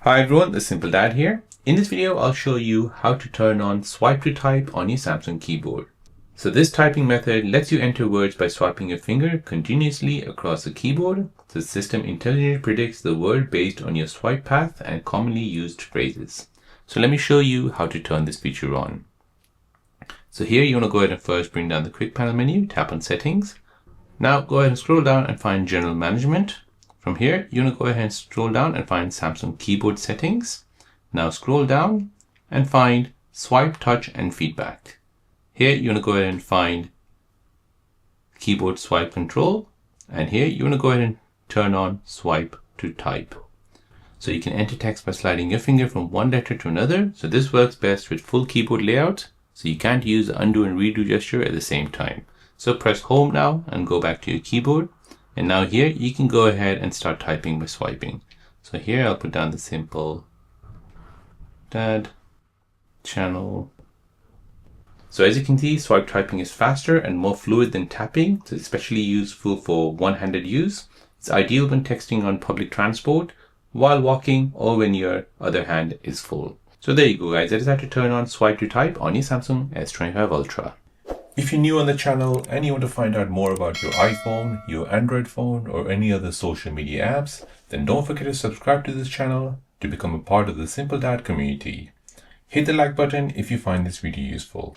Hi everyone, the Simple Dad here. In this video, I'll show you how to turn on swipe to type on your Samsung keyboard. So this typing method lets you enter words by swiping your finger continuously across the keyboard. The system intelligently predicts the word based on your swipe path and commonly used phrases. So let me show you how to turn this feature on. So here you want to go ahead and first bring down the quick panel menu, tap on settings. Now go ahead and scroll down and find general management. From here, you want to go ahead and scroll down and find Samsung keyboard settings. Now scroll down and find swipe, touch, and feedback. Here, you want to go ahead and find keyboard swipe control. And here, you want to go ahead and turn on swipe to type. So you can enter text by sliding your finger from one letter to another. So this works best with full keyboard layout. So you can't use the undo and redo gesture at the same time. So press home now and go back to your keyboard. And now here you can go ahead and start typing by swiping. So here I'll put down the Simple Dad channel. So as you can see, swipe typing is faster and more fluid than tapping. So it's especially useful for one-handed use. It's ideal when texting on public transport, while walking, or when your other hand is full. So there you go guys, that is how to turn on swipe to type on your Samsung S25 Ultra. If you're new on the channel and you want to find out more about your iPhone, your Android phone, or any other social media apps, then don't forget to subscribe to this channel to become a part of the Simple Dad community. Hit the like button if you find this video useful.